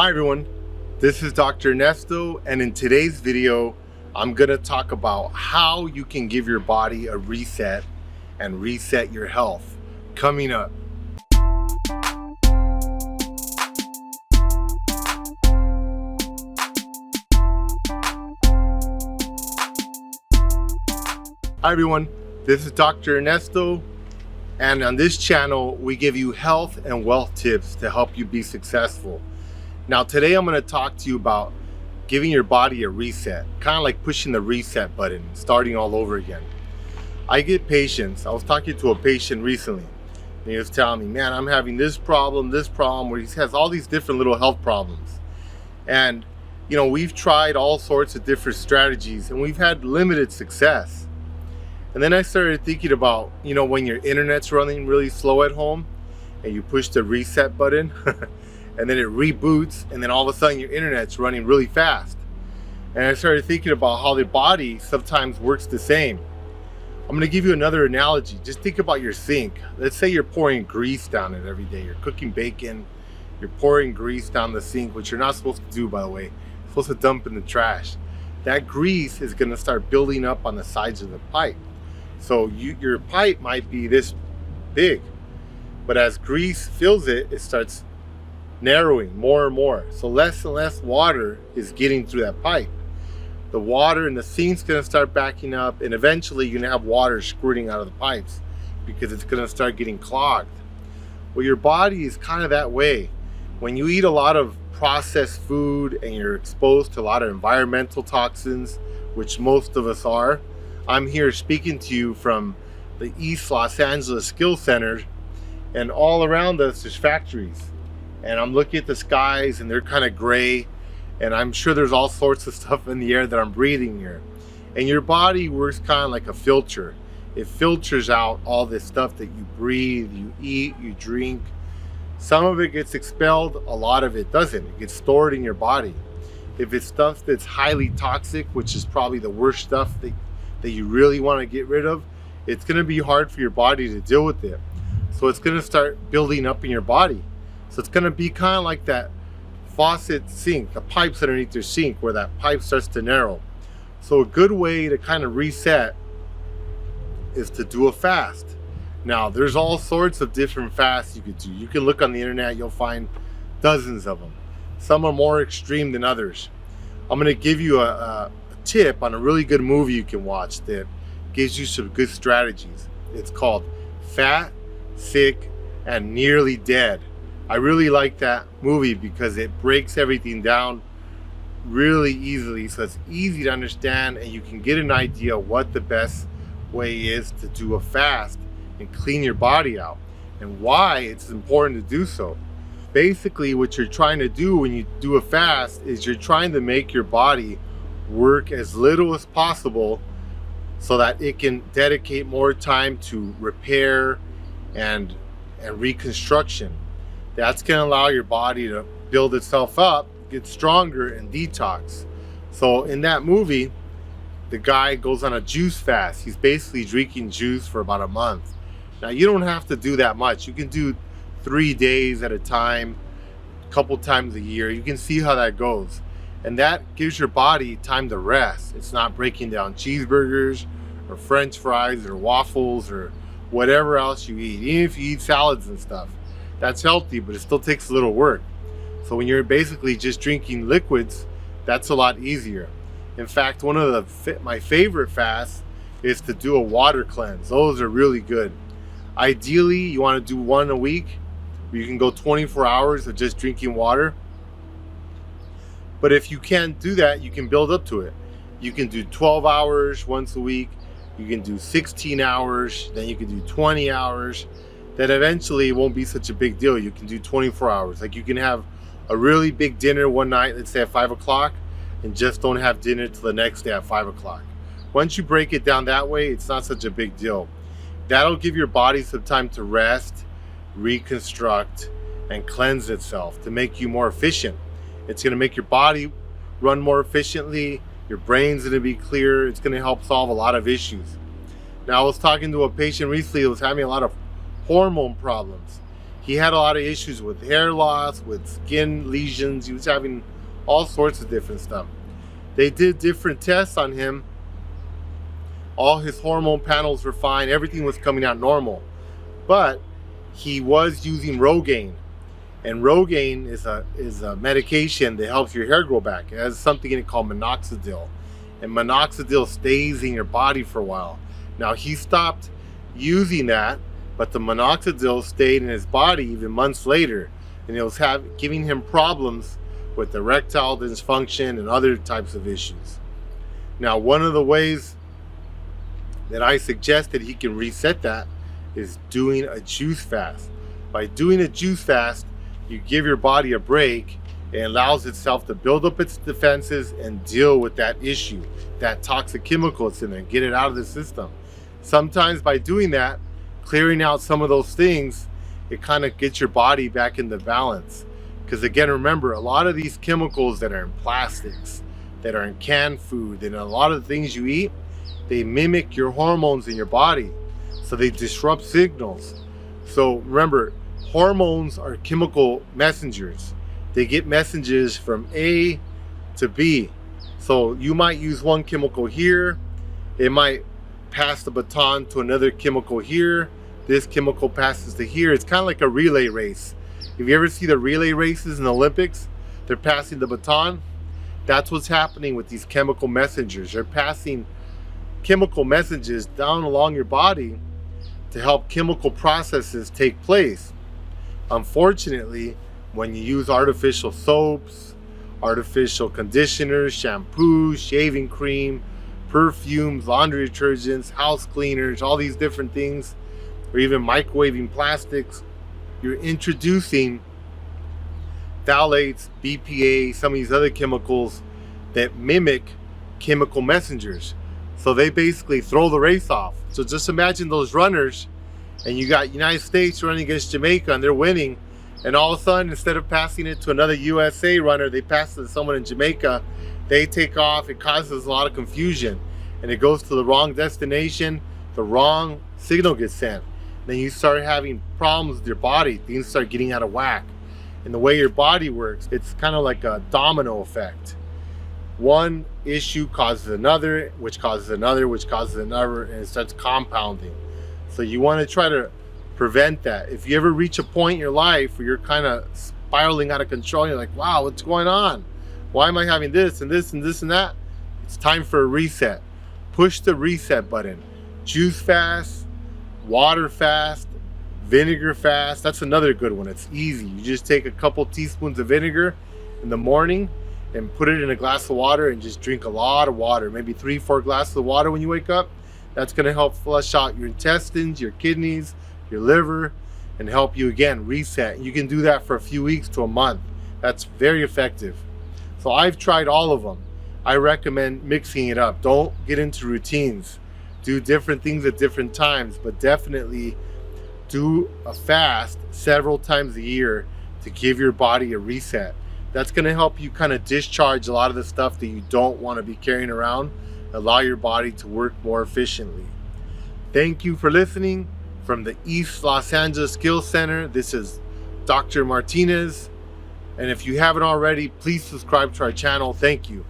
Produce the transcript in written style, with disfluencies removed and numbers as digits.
Hi everyone, this is Dr. Ernesto, and in today's video I'm going to talk about how you can give your body a reset and reset your health. Coming up. Hi everyone, this is Dr. Ernesto, and on this channel we give you health and wealth tips to help you be successful. Now today I'm going to talk to you about giving your body a reset, kind of like pushing the reset button, starting all over again. I get patients. I was talking to a patient recently and he was telling me, man, I'm having this problem, where he has all these different little health problems. And you know, we've tried all sorts of different strategies and we've had limited success. And then I started thinking about, you know, when your internet's running really slow at home and you push the reset button and then it reboots, and then all of a sudden your internet's running really fast. And I started thinking about how the body sometimes works the same. I'm going to give you another analogy. Just think about your sink. Let's say you're pouring grease down it every day. You're cooking bacon, you're pouring grease down the sink, which you're not supposed to do, by the way. You're supposed to dump in the trash. That grease is going to start building up on the sides of the pipe. So your pipe might be this big, but as grease fills it, it starts narrowing more and more. So less and less water is getting through that pipe. The water in the sink's going to start backing up, and eventually you're going to have water squirting out of the pipes because it's going to start getting clogged. Well, your body is kind of that way. When you eat a lot of processed food and you're exposed to a lot of environmental toxins, which most of us are. I'm here speaking to you from the East Los Angeles Skill Center, and all around us there's factories. And I'm looking at the skies and they're kind of gray, and I'm sure there's all sorts of stuff in the air that I'm breathing here. And your body works kind of like a filter. It filters out all this stuff that you breathe, you eat, you drink. Some of it gets expelled, a lot of it doesn't. It gets stored in your body. If it's stuff that's highly toxic, which is probably the worst stuff that you really want to get rid of, it's going to be hard for your body to deal with it. So it's going to start building up in your body. So it's going to be kind of like that faucet sink, the pipes underneath your sink where that pipe starts to narrow. So a good way to kind of reset is to do a fast. Now there's all sorts of different fasts you could do. You can look on the internet, you'll find dozens of them. Some are more extreme than others. I'm going to give you a tip on a really good movie you can watch that gives you some good strategies. It's called Fat, Sick, and Nearly Dead. I really like that movie because it breaks everything down really easily, so it's easy to understand and you can get an idea what the best way is to do a fast and clean your body out and why it's important to do so. Basically what you're trying to do when you do a fast is you're trying to make your body work as little as possible so that it can dedicate more time to repair and reconstruction. That's going to allow your body to build itself up, get stronger, and detox. So in that movie, the guy goes on a juice fast. He's basically drinking juice for about a month. Now you don't have to do that much. You can do 3 days at a time, a couple times a year. You can see how that goes. And that gives your body time to rest. It's not breaking down cheeseburgers or French fries or waffles or whatever else you eat. Even if you eat salads and stuff, that's healthy, but it still takes a little work. So when you're basically just drinking liquids, that's a lot easier. In fact, one of my favorite fasts is to do a water cleanse. Those are really good. Ideally, you want to do one a week where you can go 24 hours of just drinking water. But if you can't do that, you can build up to it. You can do 12 hours once a week. You can do 16 hours. Then you can do 20 hours. Then eventually it won't be such a big deal. You can do 24 hours. Like you can have a really big dinner one night, let's say at 5 o'clock, and just don't have dinner till the next day at 5 o'clock. Once you break it down that way, it's not such a big deal. That'll give your body some time to rest, reconstruct, and cleanse itself to make you more efficient. It's going to make your body run more efficiently. Your brain's going to be clear. It's going to help solve a lot of issues. Now, I was talking to a patient recently who was having a lot of hormone problems. He had a lot of issues with hair loss, with skin lesions. He was having all sorts of different stuff. They did different tests on him. All his hormone panels were fine. Everything was coming out normal. But he was using Rogaine. And Rogaine is a medication that helps your hair grow back. It has something in it called minoxidil. And minoxidil stays in your body for a while. Now, he stopped using that, but the minoxidil stayed in his body even months later. And it was giving him problems with erectile dysfunction and other types of issues. Now, one of the ways that I suggested he can reset that is doing a juice fast. By doing a juice fast, you give your body a break. It allows itself to build up its defenses and deal with that issue, that toxic chemical that's in there, and get it out of the system. Sometimes by doing that, clearing out some of those things, it kind of gets your body back into balance. Because again, remember, a lot of these chemicals that are in plastics, that are in canned food, and a lot of the things you eat, they mimic your hormones in your body. So they disrupt signals. So remember, hormones are chemical messengers. They get messages from A to B. So you might use one chemical here. It might pass the baton to another chemical here. This chemical passes to here. It's kind of like a relay race. If you ever see the relay races in the Olympics, they're passing the baton. That's what's happening with these chemical messengers. They're passing chemical messages down along your body to help chemical processes take place. Unfortunately, when you use artificial soaps, artificial conditioners, shampoos, shaving cream, perfumes, laundry detergents, house cleaners, all these different things, or even microwaving plastics, you're introducing phthalates, BPA, some of these other chemicals that mimic chemical messengers. So they basically throw the race off. So just imagine those runners, and you got United States running against Jamaica, and they're winning, and all of a sudden, instead of passing it to another USA runner, they pass it to someone in Jamaica. They take off. It causes a lot of confusion, and it goes to the wrong destination. The wrong signal gets sent. Then you start having problems with your body. Things start getting out of whack. And the way your body works, it's kind of like a domino effect. One issue causes another, which causes another, which causes another, and it starts compounding. So you want to try to prevent that. If you ever reach a point in your life where you're kind of spiraling out of control, you're like, wow, what's going on? Why am I having this and this and this and that? It's time for a reset. Push the reset button. Juice fast, water fast, vinegar fast. That's another good one. It's easy. You just take a couple teaspoons of vinegar in the morning and put it in a glass of water and just drink a lot of water, maybe 3-4 glasses of water when you wake up. That's going to help flush out your intestines, your kidneys, your liver, and help you again reset. You can do that for a few weeks to a month. That's very effective. So I've tried all of them. I recommend mixing it up. Don't get into routines. Do different things at different times, but definitely do a fast several times a year to give your body a reset. That's going to help you kind of discharge a lot of the stuff that you don't want to be carrying around. Allow your body to work more efficiently. Thank you for listening. From the East Los Angeles Skills Center, this is Dr. Martinez. And if you haven't already, please subscribe to our channel. Thank you.